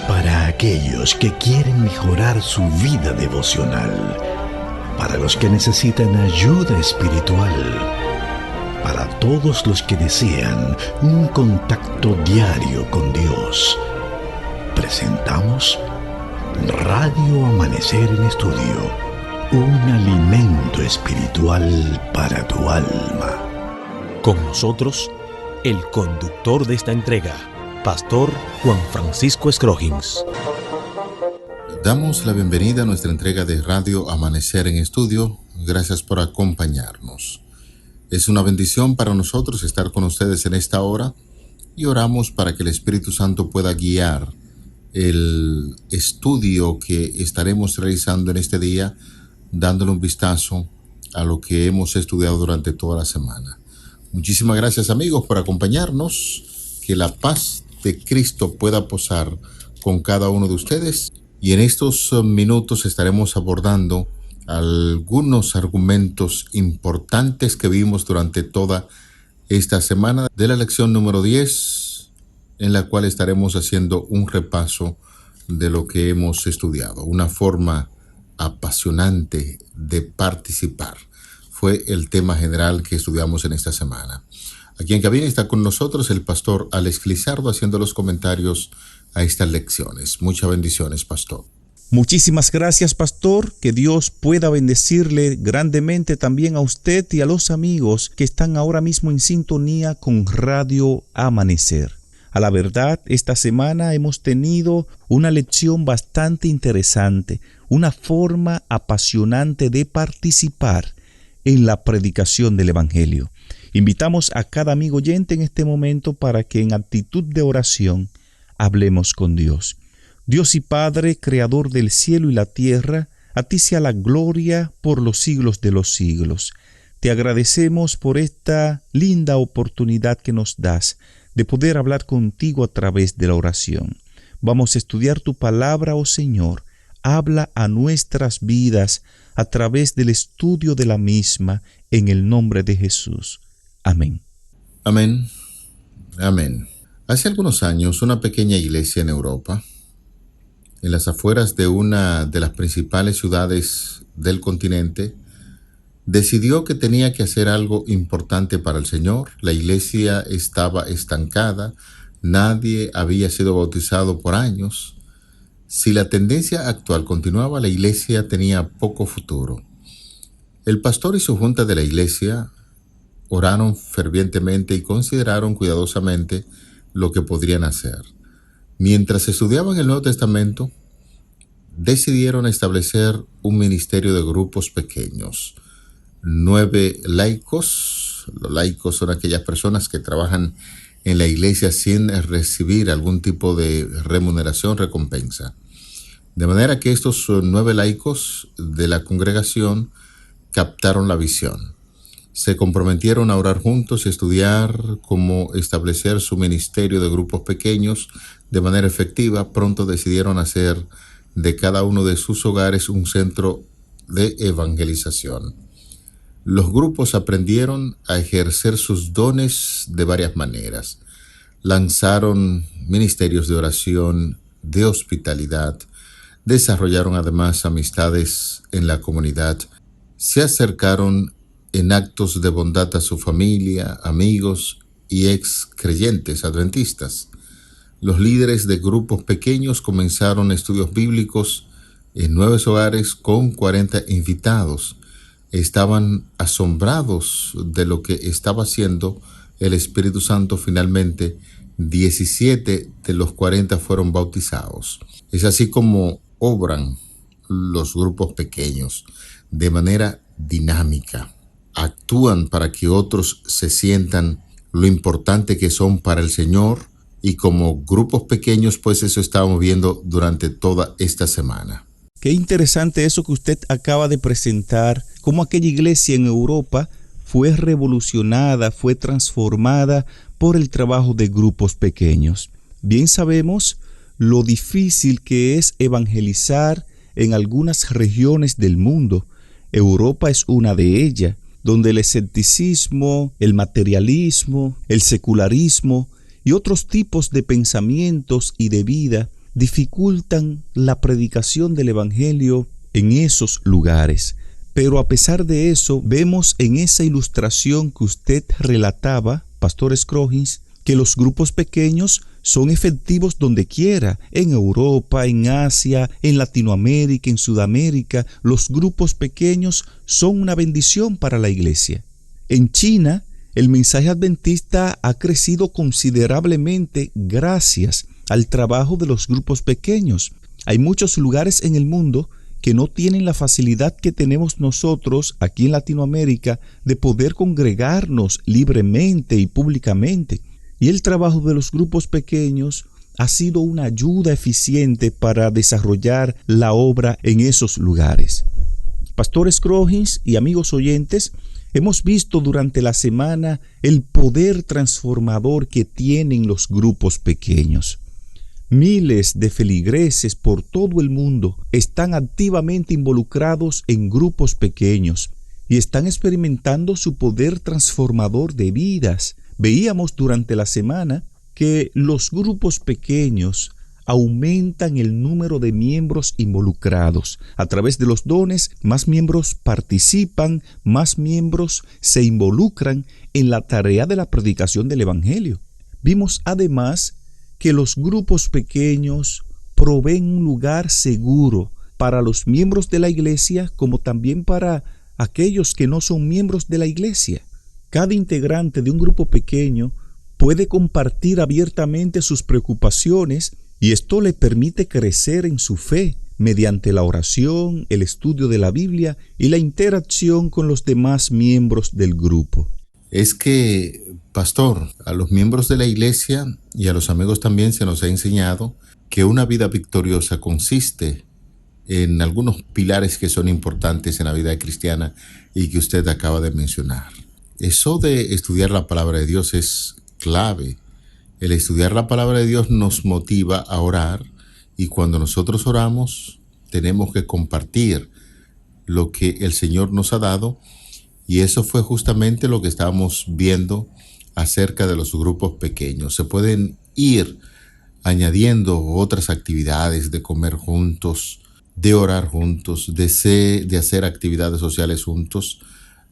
Para aquellos que quieren mejorar su vida devocional, para los que necesitan ayuda espiritual, para todos los que desean un contacto diario con Dios, presentamos Radio Amanecer en Estudio, un alimento espiritual para tu alma. Con nosotros, el conductor de esta entrega, Pastor Juan Francisco Scroggins. Damos la bienvenida a nuestra entrega de Radio Amanecer en Estudio. Gracias por acompañarnos. Es una bendición para nosotros estar con ustedes en esta hora y oramos para que el Espíritu Santo pueda guiar el estudio que estaremos realizando en este día, dándole un vistazo a lo que hemos estudiado durante toda la semana. Muchísimas gracias, amigos, por acompañarnos. Que la paz de Cristo pueda posar con cada uno de ustedes. Y en estos minutos estaremos abordando algunos argumentos importantes que vimos durante toda esta semana de la lección número 10, en la cual estaremos haciendo un repaso de lo que hemos estudiado. Una forma apasionante de participar fue el tema general que estudiamos en esta semana. Aquí en cabina está con nosotros el pastor Alex Lizardo haciendo los comentarios a estas lecciones. Muchas bendiciones, pastor. Muchísimas gracias, pastor. Que Dios pueda bendecirle grandemente también a usted y a los amigos que están ahora mismo en sintonía con Radio Amanecer. A la verdad, esta semana hemos tenido una lección bastante interesante, una forma apasionante de participar en la predicación del Evangelio. Invitamos a cada amigo oyente en este momento para que en actitud de oración hablemos con Dios. Dios y Padre, Creador del cielo y la tierra, a ti sea la gloria por los siglos de los siglos. Te agradecemos por esta linda oportunidad que nos das de poder hablar contigo a través de la oración. Vamos a estudiar tu palabra, oh Señor. Habla a nuestras vidas a través del estudio de la misma, en el nombre de Jesús. Amén. Amén. Amén. Hace algunos años, una pequeña iglesia en Europa, en las afueras de una de las principales ciudades del continente, decidió que tenía que hacer algo importante para el Señor. La iglesia estaba estancada, nadie había sido bautizado por años. Si la tendencia actual continuaba, la iglesia tenía poco futuro. El pastor y su junta de la iglesia oraron fervientemente y consideraron cuidadosamente lo que podrían hacer. Mientras estudiaban el Nuevo Testamento, decidieron establecer un ministerio de grupos pequeños. 9 laicos. Los laicos son aquellas personas que trabajan en la iglesia sin recibir algún tipo de remuneración, recompensa. De manera que estos 9 laicos de la congregación captaron la visión. Se comprometieron a orar juntos y estudiar cómo establecer su ministerio de grupos pequeños de manera efectiva. Pronto decidieron hacer de cada uno de sus hogares un centro de evangelización. Los grupos aprendieron a ejercer sus dones de varias maneras. Lanzaron ministerios de oración, de hospitalidad, desarrollaron además amistades en la comunidad, se acercaron en actos de bondad a su familia, amigos y ex creyentes adventistas. Los líderes de grupos pequeños comenzaron estudios bíblicos en 9 hogares con 40 invitados. Estaban asombrados de lo que estaba haciendo el Espíritu Santo. Finalmente, 17 de los 40 fueron bautizados. Es así como obran los grupos pequeños, de manera dinámica. Actúan para que otros se sientan lo importante que son para el Señor, y como grupos pequeños, pues eso estábamos viendo durante toda esta semana. Qué interesante eso que usted acaba de presentar, cómo aquella iglesia en Europa fue revolucionada, fue transformada por el trabajo de grupos pequeños. Bien sabemos lo difícil que es evangelizar en algunas regiones del mundo. Europa es una de ellas, donde el escepticismo, el materialismo, el secularismo y otros tipos de pensamientos y de vida dificultan la predicación del Evangelio en esos lugares. Pero a pesar de eso, vemos en esa ilustración que usted relataba, Pastor Scroggins, que los grupos pequeños son efectivos donde quiera, en Europa, en Asia, en Latinoamérica, en Sudamérica. Los grupos pequeños son una bendición para la iglesia. En China, el mensaje adventista ha crecido considerablemente gracias al trabajo de los grupos pequeños. Hay muchos lugares en el mundo que no tienen la facilidad que tenemos nosotros aquí en Latinoamérica de poder congregarnos libremente y públicamente. Y el trabajo de los grupos pequeños ha sido una ayuda eficiente para desarrollar la obra en esos lugares. Pastor Scroggins y amigos oyentes, hemos visto durante la semana el poder transformador que tienen los grupos pequeños. Miles de feligreses por todo el mundo están activamente involucrados en grupos pequeños y están experimentando su poder transformador de vidas. Veíamos durante la semana que los grupos pequeños aumentan el número de miembros involucrados. A través de los dones, más miembros participan, más miembros se involucran en la tarea de la predicación del Evangelio. Vimos además que los grupos pequeños proveen un lugar seguro para los miembros de la iglesia, como también para aquellos que no son miembros de la iglesia. Cada integrante de un grupo pequeño puede compartir abiertamente sus preocupaciones y esto le permite crecer en su fe mediante la oración, el estudio de la Biblia y la interacción con los demás miembros del grupo. Es que, pastor, a los miembros de la iglesia y a los amigos también se nos ha enseñado que una vida victoriosa consiste en algunos pilares que son importantes en la vida cristiana y que usted acaba de mencionar. Eso de estudiar la palabra de Dios es clave. El estudiar la palabra de Dios nos motiva a orar y cuando nosotros oramos tenemos que compartir lo que el Señor nos ha dado y eso fue justamente lo que estábamos viendo acerca de los grupos pequeños. Se pueden ir añadiendo otras actividades de comer juntos, de orar juntos, de hacer actividades sociales juntos,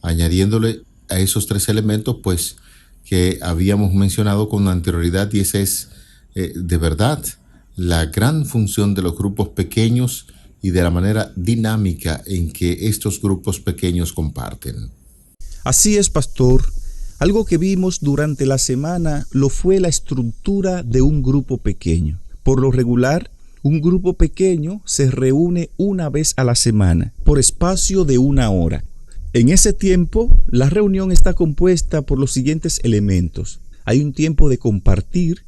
añadiéndole a esos tres elementos pues que habíamos mencionado con anterioridad y esa es de verdad la gran función de los grupos pequeños y de la manera dinámica en que estos grupos pequeños comparten. Así es, pastor. Algo que vimos durante la semana lo fue la estructura de un grupo pequeño. Por lo regular, un grupo pequeño se reúne una vez a la semana, por espacio de 1 hora. En ese tiempo, la reunión está compuesta por los siguientes elementos. Hay un tiempo de compartir,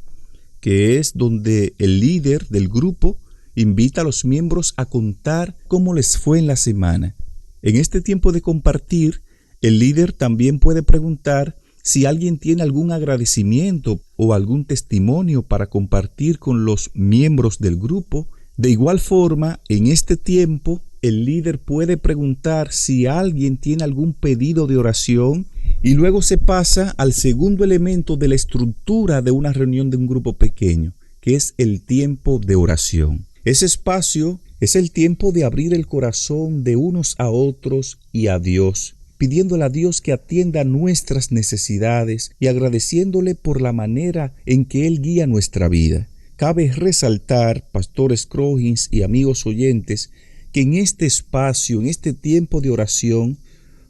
que es donde el líder del grupo invita a los miembros a contar cómo les fue en la semana. En este tiempo de compartir, el líder también puede preguntar si alguien tiene algún agradecimiento o algún testimonio para compartir con los miembros del grupo. De igual forma, en este tiempo, el líder puede preguntar si alguien tiene algún pedido de oración y luego se pasa al segundo elemento de la estructura de una reunión de un grupo pequeño, que es el tiempo de oración. Ese espacio es el tiempo de abrir el corazón de unos a otros y a Dios, pidiéndole a Dios que atienda nuestras necesidades y agradeciéndole por la manera en que Él guía nuestra vida. Cabe resaltar, Pastor Scroggins y amigos oyentes, que en este espacio, en este tiempo de oración,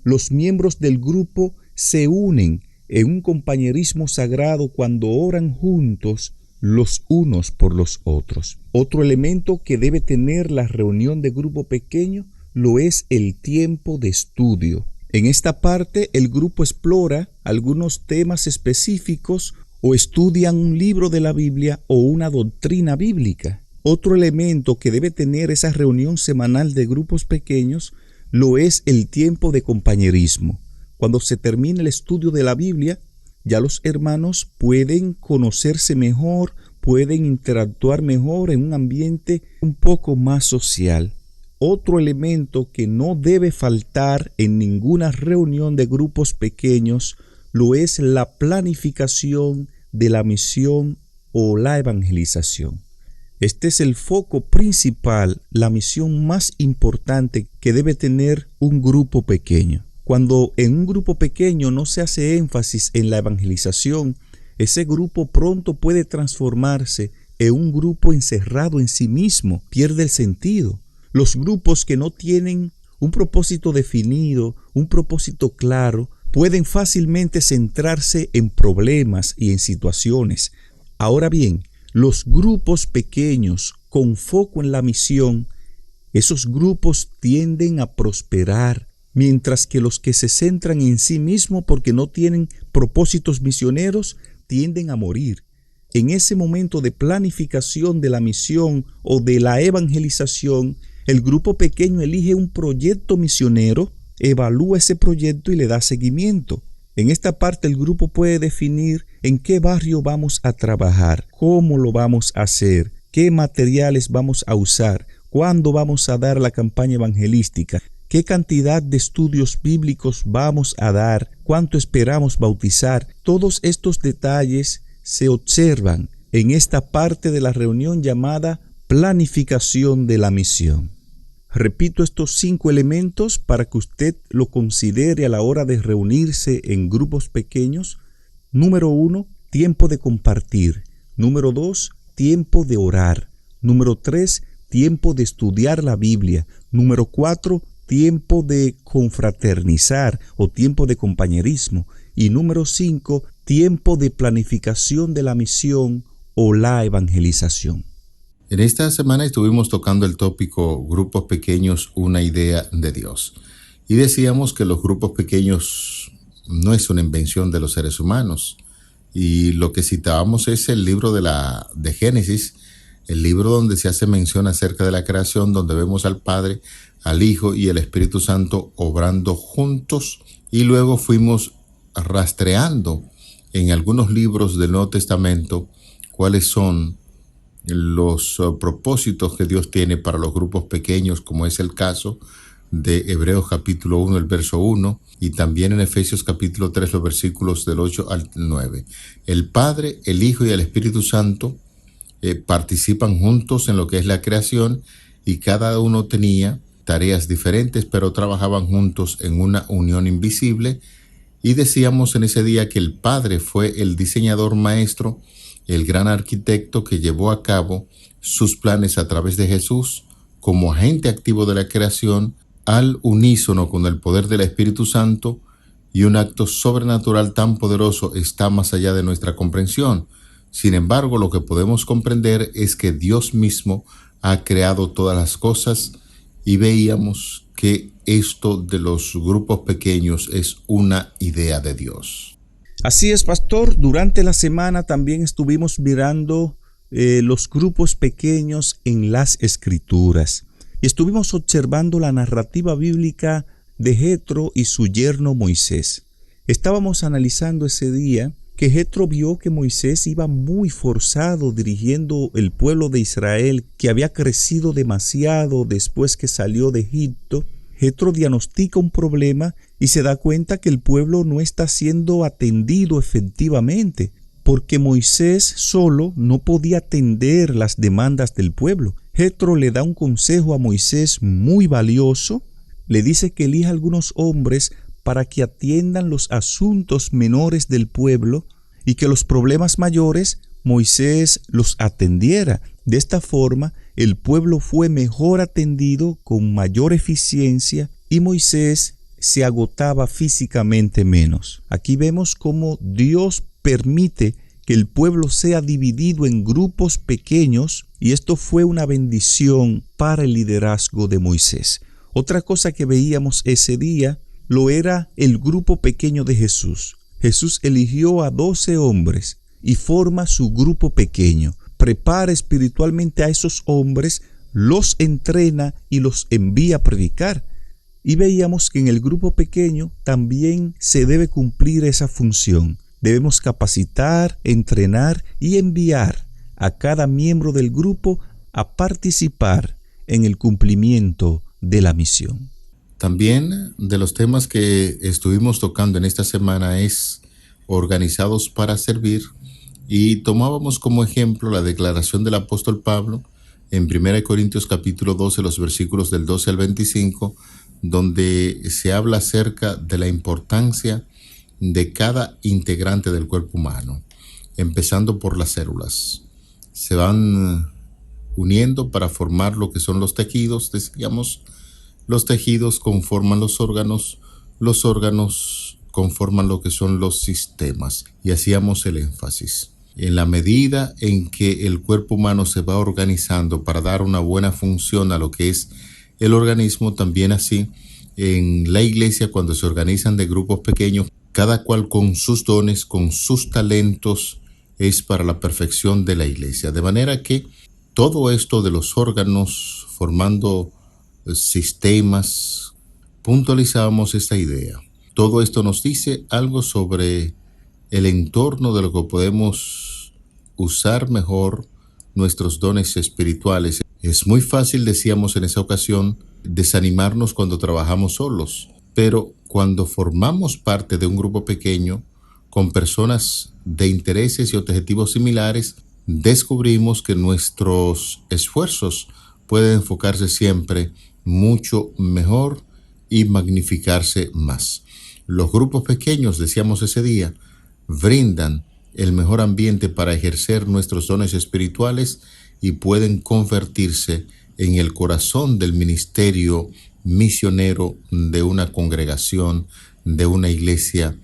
los miembros del grupo se unen en un compañerismo sagrado cuando oran juntos los unos por los otros. Otro elemento que debe tener la reunión de grupo pequeño lo es el tiempo de estudio. En esta parte, el grupo explora algunos temas específicos o estudian un libro de la Biblia o una doctrina bíblica. Otro elemento que debe tener esa reunión semanal de grupos pequeños lo es el tiempo de compañerismo. Cuando se termina el estudio de la Biblia, ya los hermanos pueden conocerse mejor, pueden interactuar mejor en un ambiente un poco más social. Otro elemento que no debe faltar en ninguna reunión de grupos pequeños lo es la planificación de la misión o la evangelización. Este es el foco principal, la misión más importante que debe tener un grupo pequeño. Cuando en un grupo pequeño no se hace énfasis en la evangelización, ese grupo pronto puede transformarse en un grupo encerrado en sí mismo, pierde el sentido. Los grupos que no tienen un propósito definido, un propósito claro, pueden fácilmente centrarse en problemas y en situaciones. Ahora bien, los grupos pequeños con foco en la misión, esos grupos tienden a prosperar, mientras que los que se centran en sí mismos porque no tienen propósitos misioneros tienden a morir. En ese momento de planificación de la misión o de la evangelización, el grupo pequeño elige un proyecto misionero, evalúa ese proyecto y le da seguimiento. En esta parte el grupo puede definir en qué barrio vamos a trabajar, cómo lo vamos a hacer, qué materiales vamos a usar, cuándo vamos a dar la campaña evangelística, qué cantidad de estudios bíblicos vamos a dar, cuánto esperamos bautizar. Todos estos detalles se observan en esta parte de la reunión llamada planificación de la misión. Repito estos 5 elementos para que usted lo considere a la hora de reunirse en grupos pequeños. Número 1, tiempo de compartir. Número 2, tiempo de orar. Número 3, tiempo de estudiar la Biblia. Número 4, tiempo de confraternizar o tiempo de compañerismo. Y número 5, tiempo de planificación de la misión o la evangelización. En esta semana estuvimos tocando el tópico grupos pequeños, una idea de Dios. Y decíamos que los grupos pequeños no es una invención de los seres humanos. Y lo que citábamos es el libro de Génesis, el libro donde se hace mención acerca de la creación, donde vemos al Padre, al Hijo y el Espíritu Santo obrando juntos. Y luego fuimos rastreando en algunos libros del Nuevo Testamento cuáles son los propósitos que Dios tiene para los grupos pequeños, como es el caso de Hebreos capítulo 1, el verso 1, y también en Efesios capítulo 3, los versículos del 8 al 9. El Padre, el Hijo y el Espíritu Santo participan juntos en lo que es la creación, y cada uno tenía tareas diferentes, pero trabajaban juntos en una unión invisible. Y decíamos en ese día que el Padre fue el diseñador maestro, el gran arquitecto que llevó a cabo sus planes a través de Jesús como agente activo de la creación, al unísono con el poder del Espíritu Santo, y un acto sobrenatural tan poderoso está más allá de nuestra comprensión. Sin embargo, lo que podemos comprender es que Dios mismo ha creado todas las cosas, y veíamos que esto de los grupos pequeños es una idea de Dios. Así es, pastor. Durante la semana también estuvimos mirando los grupos pequeños en las Escrituras. Y estuvimos observando la narrativa bíblica de Jetro y su yerno Moisés. Estábamos analizando ese día que Jetro vio que Moisés iba muy forzado dirigiendo el pueblo de Israel, que había crecido demasiado después que salió de Egipto. Jetro diagnostica un problema y se da cuenta que el pueblo no está siendo atendido efectivamente, porque Moisés solo no podía atender las demandas del pueblo. Jetro le da un consejo a Moisés muy valioso. Le dice que elija algunos hombres para que atiendan los asuntos menores del pueblo, y que los problemas mayores Moisés los atendiera. De esta forma, el pueblo fue mejor atendido con mayor eficiencia, y Moisés se agotaba físicamente menos. Aquí vemos cómo Dios permite que el pueblo sea dividido en grupos pequeños, y esto fue una bendición para el liderazgo de Moisés. Otra cosa que veíamos ese día lo era el grupo pequeño de Jesús. Jesús eligió a 12 hombres y forma su grupo pequeño. Prepara espiritualmente a esos hombres, los entrena y los envía a predicar. Y veíamos que en el grupo pequeño también se debe cumplir esa función. Debemos capacitar, entrenar y enviar a cada miembro del grupo a participar en el cumplimiento de la misión. También de los temas que estuvimos tocando en esta semana es organizados para servir, Y tomábamos como ejemplo la declaración del apóstol Pablo en 1 Corintios capítulo 12, los versículos del 12 al 25, donde se habla acerca de la importancia de cada integrante del cuerpo humano, empezando por las células. Se van uniendo para formar lo que son los tejidos, decíamos. Los tejidos conforman los órganos conforman lo que son los sistemas, y hacíamos el énfasis. En la medida en que el cuerpo humano se va organizando para dar una buena función a lo que es el organismo, también así en la iglesia, cuando se organizan de grupos pequeños, cada cual con sus dones, con sus talentos, es para la perfección de la iglesia. De manera que todo esto de los órganos formando sistemas, puntualizamos esta idea. Todo esto nos dice algo sobre el entorno de lo que podemos usar mejor nuestros dones espirituales. Es muy fácil, decíamos en esa ocasión, desanimarnos cuando trabajamos solos, pero cuando formamos parte de un grupo pequeño con personas de intereses y objetivos similares, descubrimos que nuestros esfuerzos pueden enfocarse siempre mucho mejor y magnificarse más. Los grupos pequeños, decíamos ese día, brindan el mejor ambiente para ejercer nuestros dones espirituales y pueden convertirse en el corazón del ministerio misionero de una congregación, de una iglesia,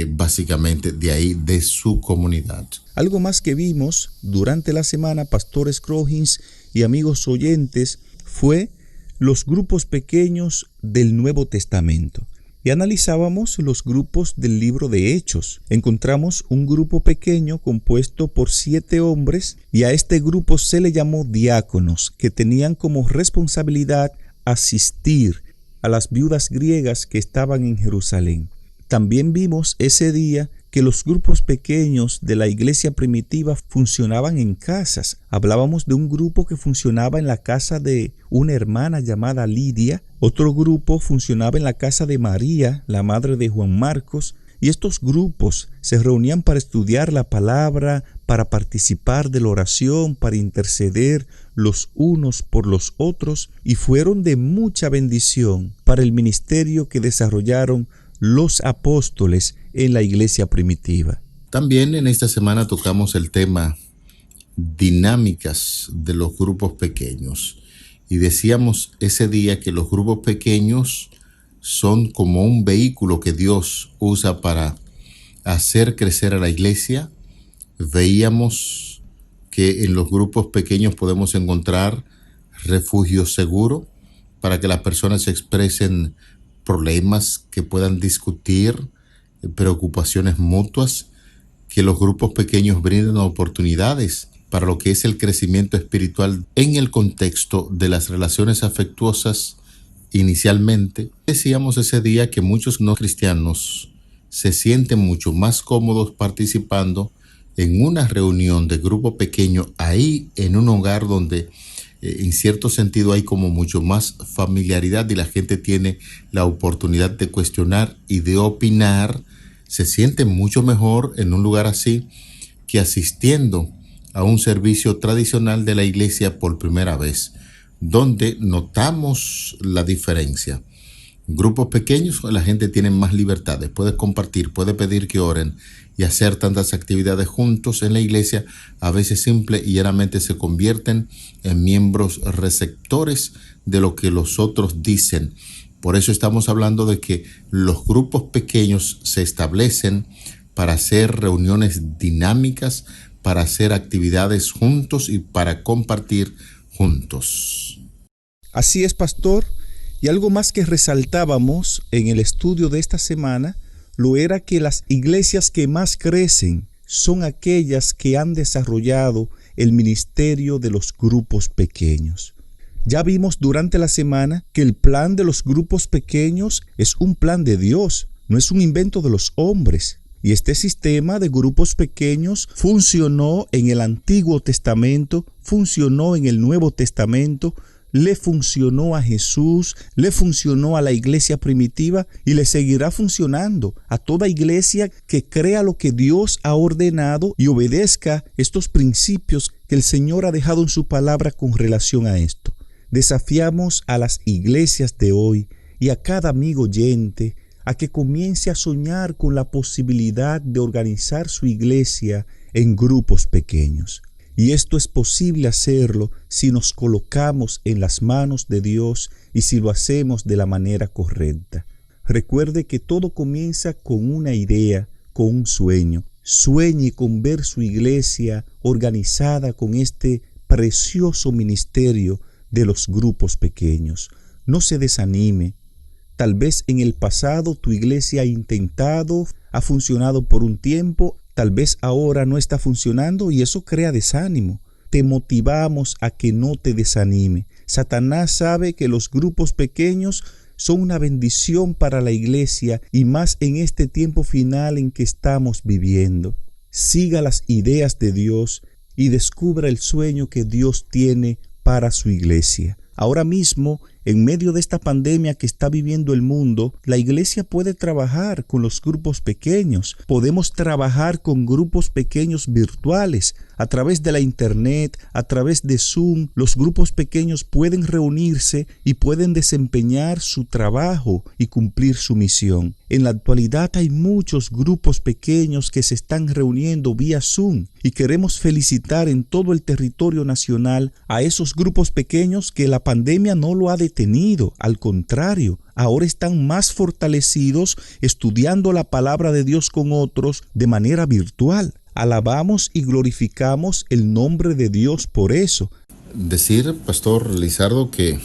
básicamente de ahí, de su comunidad. Algo más que vimos durante la semana, pastores Crojins y amigos oyentes, fue los grupos pequeños del Nuevo Testamento. Y analizábamos los grupos del libro de Hechos. Encontramos un grupo pequeño compuesto por 7 hombres, y a este grupo se le llamó diáconos, que tenían como responsabilidad asistir a las viudas griegas que estaban en Jerusalén. También vimos ese día que los grupos pequeños de la iglesia primitiva funcionaban en casas. Hablábamos de un grupo que funcionaba en la casa de una hermana llamada Lidia, otro grupo funcionaba en la casa de María, la madre de Juan Marcos, y estos grupos se reunían para estudiar la palabra, para participar de la oración, para interceder los unos por los otros, y fueron de mucha bendición para el ministerio que desarrollaron los apóstoles en la iglesia primitiva. También en esta semana tocamos el tema dinámicas de los grupos pequeños, y decíamos ese día que los grupos pequeños son como un vehículo que Dios usa para hacer crecer a la iglesia. Veíamos que en los grupos pequeños podemos encontrar refugio seguro para que las personas expresen problemas, que puedan discutir, preocupaciones mutuas, que los grupos pequeños brindan oportunidades para lo que es el crecimiento espiritual en el contexto de las relaciones afectuosas. Inicialmente, decíamos ese día que muchos no cristianos se sienten mucho más cómodos participando en una reunión de grupo pequeño ahí en un hogar donde en cierto sentido hay como mucho más familiaridad y la gente tiene la oportunidad de cuestionar y de opinar. Se siente mucho mejor en un lugar así que asistiendo a un servicio tradicional de la iglesia por primera vez, donde notamos la diferencia. En grupos pequeños la gente tiene más libertades, puede compartir, puede pedir que oren y hacer tantas actividades juntos en la iglesia. A veces simple y llanamente se convierten en miembros receptores de lo que los otros dicen. Por eso estamos hablando de que los grupos pequeños se establecen para hacer reuniones dinámicas, para hacer actividades juntos y para compartir juntos. Así es, pastor. Y algo más que resaltábamos en el estudio de esta semana lo era que las iglesias que más crecen son aquellas que han desarrollado el ministerio de los grupos pequeños. Ya vimos durante la semana que el plan de los grupos pequeños es un plan de Dios, no es un invento de los hombres. Y este sistema de grupos pequeños funcionó en el Antiguo Testamento, funcionó en el Nuevo Testamento. le funcionó a Jesús, le funcionó a la iglesia primitiva y le seguirá funcionando a toda iglesia que crea lo que Dios ha ordenado y obedezca estos principios que el Señor ha dejado en su palabra con relación a esto. Desafiamos a las iglesias de hoy y a cada amigo oyente a que comience a soñar con la posibilidad de organizar su iglesia en grupos pequeños. Y esto es posible hacerlo si nos colocamos en las manos de Dios y si lo hacemos de la manera correcta. Recuerde que todo comienza con una idea, con un sueño. Sueñe con ver su iglesia organizada con este precioso ministerio de los grupos pequeños. No se desanime. Tal vez en el pasado tu iglesia ha funcionado por un tiempo, tal vez ahora no está funcionando y eso crea desánimo. Te motivamos a que no te desanime. Satanás sabe que los grupos pequeños son una bendición para la iglesia y más en este tiempo final en que estamos viviendo. Siga las ideas de Dios y descubra el sueño que Dios tiene para su iglesia. Ahora mismo, en medio de esta pandemia que está viviendo el mundo, la iglesia puede trabajar con los grupos pequeños. Podemos trabajar con grupos pequeños virtuales. A través de la internet, a través de Zoom, los grupos pequeños pueden reunirse y pueden desempeñar su trabajo y cumplir su misión. En la actualidad hay muchos grupos pequeños que se están reuniendo vía Zoom y queremos felicitar en todo el territorio nacional a esos grupos pequeños que la pandemia no lo ha detenido. Al contrario, ahora están más fortalecidos estudiando la palabra de Dios con otros de manera virtual. Alabamos y glorificamos el nombre de Dios por eso. Decir, Pastor Lizardo, que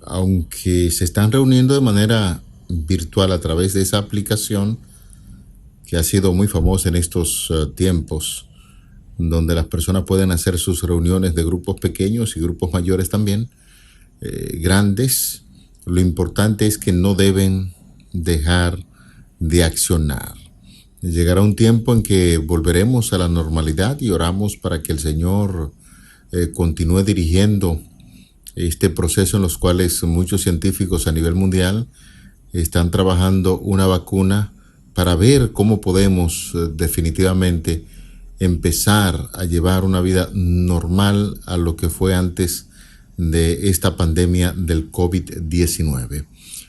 aunque se están reuniendo de manera virtual a través de esa aplicación que ha sido muy famosa en estos tiempos, donde las personas pueden hacer sus reuniones de grupos pequeños y grupos mayores también, grandes, lo importante es que no deben dejar de accionar. Llegará un tiempo en que volveremos a la normalidad y oramos para que el Señor continúe dirigiendo este proceso en los cuales muchos científicos a nivel mundial están trabajando una vacuna para ver cómo podemos definitivamente empezar a llevar una vida normal a lo que fue antes de esta pandemia del COVID-19.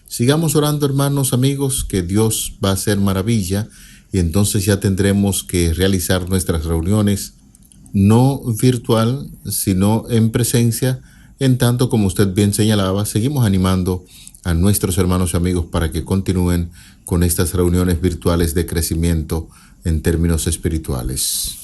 Sigamos orando, hermanos, amigos, que Dios va a hacer maravilla y entonces ya tendremos que realizar nuestras reuniones no virtual, sino en presencia. En tanto, como usted bien señalaba, seguimos animando a nuestros hermanos y amigos para que continúen con estas reuniones virtuales de crecimiento en términos espirituales.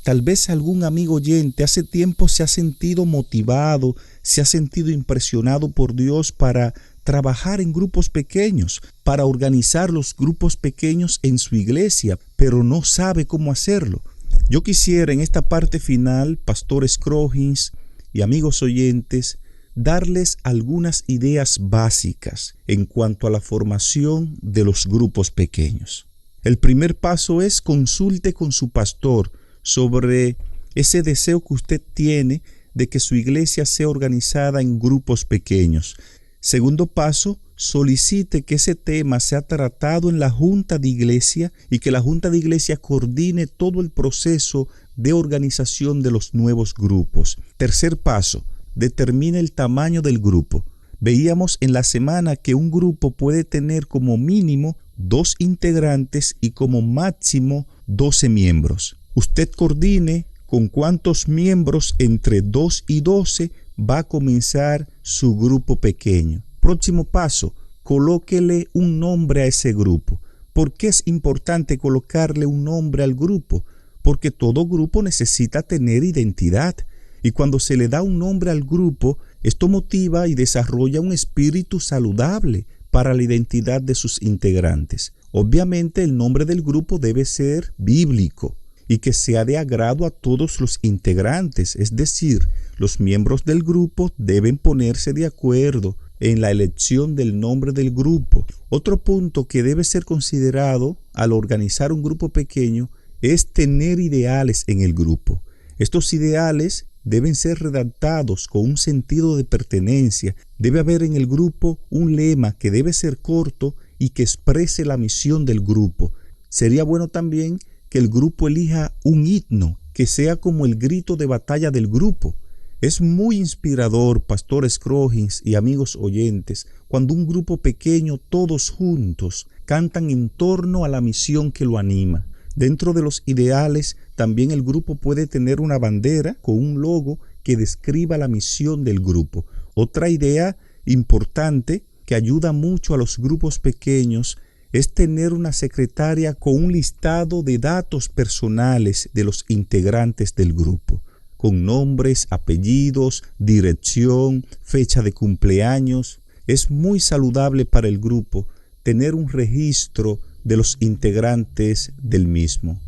Tal vez algún amigo oyente hace tiempo se ha sentido motivado, se ha sentido impresionado por Dios para trabajar en grupos pequeños, para organizar los grupos pequeños en su iglesia, pero no sabe cómo hacerlo. Yo quisiera en esta parte final, Pastor Scroggins y amigos oyentes, darles algunas ideas básicas en cuanto a la formación de los grupos pequeños. El primer paso es consulte con su pastor sobre ese deseo que usted tiene de que su iglesia sea organizada en grupos pequeños. Segundo paso, solicite que ese tema sea tratado en la Junta de Iglesia y que la Junta de Iglesia coordine todo el proceso de organización de los nuevos grupos. Tercer paso, determine el tamaño del grupo. Veíamos en la semana que un grupo puede tener como mínimo 2 integrantes y como máximo 12 miembros. Usted coordine con cuántos miembros entre 2 y 12 va a comenzar su grupo pequeño. Próximo paso, colóquele un nombre a ese grupo. ¿Por qué es importante colocarle un nombre al grupo? Porque todo grupo necesita tener identidad. Y cuando se le da un nombre al grupo, esto motiva y desarrolla un espíritu saludable para la identidad de sus integrantes. Obviamente el nombre del grupo debe ser bíblico y que sea de agrado a todos los integrantes, es decir, los miembros del grupo deben ponerse de acuerdo en la elección del nombre del grupo. Otro punto que debe ser considerado al organizar un grupo pequeño es tener ideales en el grupo. Estos ideales deben ser redactados con un sentido de pertenencia. Debe haber en el grupo un lema que debe ser corto y que exprese la misión del grupo. Sería bueno también que el grupo elija un himno que sea como el grito de batalla del grupo. Es muy inspirador, Pastor Scroggins y amigos oyentes, cuando un grupo pequeño, todos juntos, cantan en torno a la misión que lo anima. Dentro de los ideales, también el grupo puede tener una bandera con un logo que describa la misión del grupo. Otra idea importante que ayuda mucho a los grupos pequeños es tener una secretaria con un listado de datos personales de los integrantes del grupo, con nombres, apellidos, dirección, fecha de cumpleaños. Es muy saludable para el grupo tener un registro de los integrantes del mismo.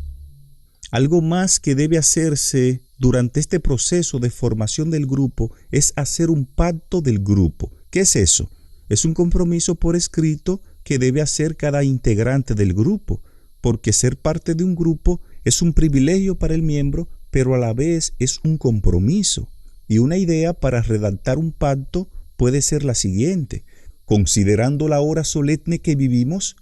Algo más que debe hacerse durante este proceso de formación del grupo es hacer un pacto del grupo. ¿Qué es eso? Es un compromiso por escrito que debe hacer cada integrante del grupo, porque ser parte de un grupo es un privilegio para el miembro, pero a la vez es un compromiso. Y una idea para redactar un pacto puede ser la siguiente: considerando la hora solemne que vivimos,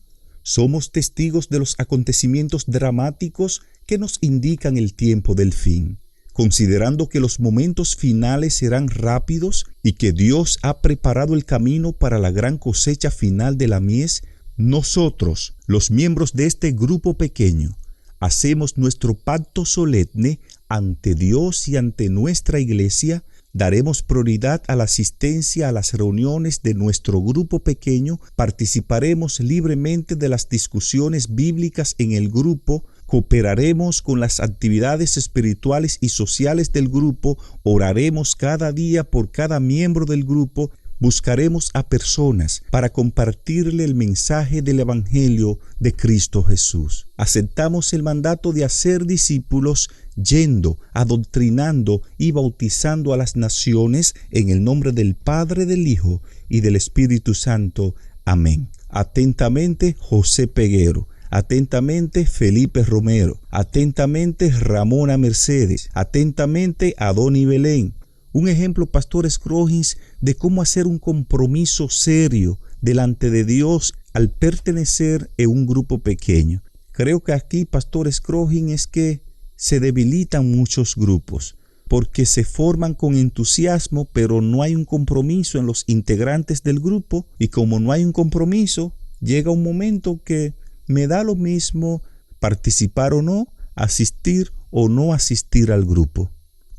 somos testigos de los acontecimientos dramáticos que nos indican el tiempo del fin. Considerando que los momentos finales serán rápidos y que Dios ha preparado el camino para la gran cosecha final de la mies, nosotros, los miembros de este grupo pequeño, hacemos nuestro pacto solemne ante Dios y ante nuestra iglesia. Daremos prioridad a la asistencia a las reuniones de nuestro grupo pequeño, participaremos libremente de las discusiones bíblicas en el grupo, cooperaremos con las actividades espirituales y sociales del grupo, oraremos cada día por cada miembro del grupo, buscaremos a personas para compartirle el mensaje del Evangelio de Cristo Jesús. Aceptamos el mandato de hacer discípulos, yendo, adoctrinando y bautizando a las naciones en el nombre del Padre, del Hijo y del Espíritu Santo. Amén. Atentamente, José Peguero. Atentamente, Felipe Romero. Atentamente, Ramona Mercedes. Atentamente, Adoni Belén. Un ejemplo, Pastor Scroggins, de cómo hacer un compromiso serio delante de Dios al pertenecer en un grupo pequeño. Creo que aquí, Pastor Scroggins, es que se debilitan muchos grupos porque se forman con entusiasmo, pero no hay un compromiso en los integrantes del grupo, y como no hay un compromiso, llega un momento que me da lo mismo participar o no, asistir o no asistir al grupo.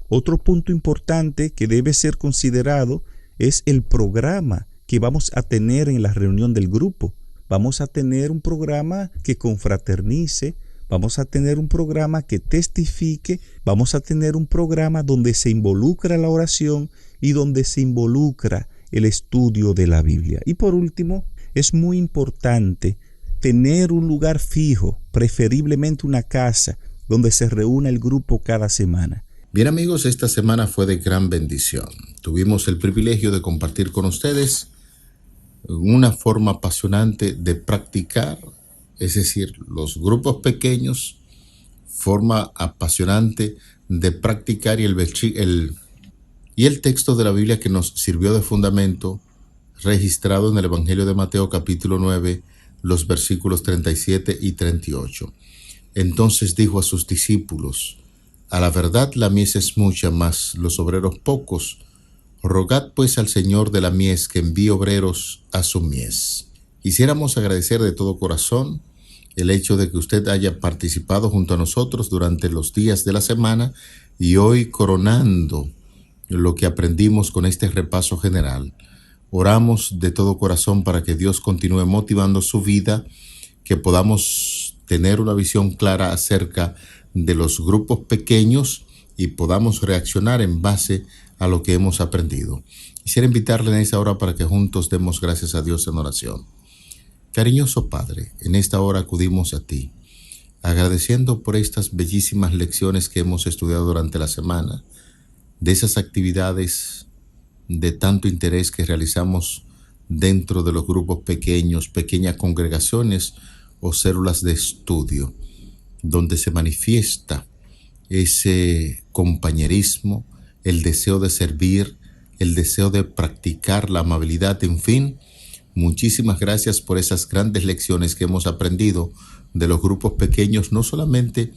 Otro punto importante que debe ser considerado es el programa que vamos a tener en la reunión del grupo. Vamos a tener un programa que confraternice, vamos a tener un programa que testifique, vamos a tener un programa donde se involucra la oración y donde se involucra el estudio de la Biblia. Y por último, es muy importante tener un lugar fijo, preferiblemente una casa, donde se reúna el grupo cada semana. Bien amigos, esta semana fue de gran bendición. Tuvimos el privilegio de compartir con ustedes una forma apasionante de practicar, es decir, los grupos pequeños, forma apasionante de practicar, y el texto de la Biblia que nos sirvió de fundamento, registrado en el Evangelio de Mateo capítulo 9, los versículos 37 y 38. Entonces dijo a sus discípulos: a la verdad la mies es mucha, mas los obreros pocos. Rogad pues al Señor de la mies que envíe obreros a su mies. Quisiéramos agradecer de todo corazón el hecho de que usted haya participado junto a nosotros durante los días de la semana y hoy coronando lo que aprendimos con este repaso general. Oramos de todo corazón para que Dios continúe motivando su vida, que podamos tener una visión clara acerca de los grupos pequeños y podamos reaccionar en base a lo que hemos aprendido. Quisiera invitarle en esta hora para que juntos demos gracias a Dios en oración. Cariñoso Padre, en esta hora acudimos a ti, agradeciendo por estas bellísimas lecciones que hemos estudiado durante la semana, de esas actividades de tanto interés que realizamos dentro de los grupos pequeños, pequeñas congregaciones o células de estudio, donde se manifiesta ese compañerismo, el deseo de servir, el deseo de practicar la amabilidad, en fin. Muchísimas gracias por esas grandes lecciones que hemos aprendido de los grupos pequeños, no solamente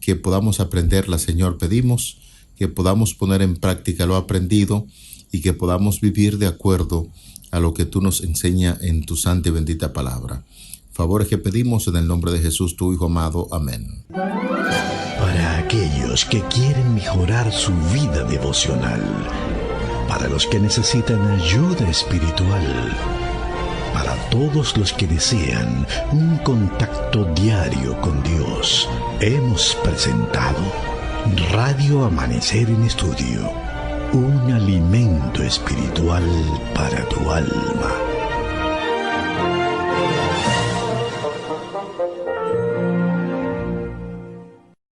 que podamos aprenderlas, Señor, pedimos que podamos poner en práctica lo aprendido y que podamos vivir de acuerdo a lo que tú nos enseñas en tu santa y bendita palabra. Favores que pedimos en el nombre de Jesús, tu Hijo amado. Amén. Para aquellos que quieren mejorar su vida devocional, para los que necesitan ayuda espiritual, para todos los que desean un contacto diario con Dios, hemos presentado Radio Amanecer en Estudio, un alimento espiritual para tu alma.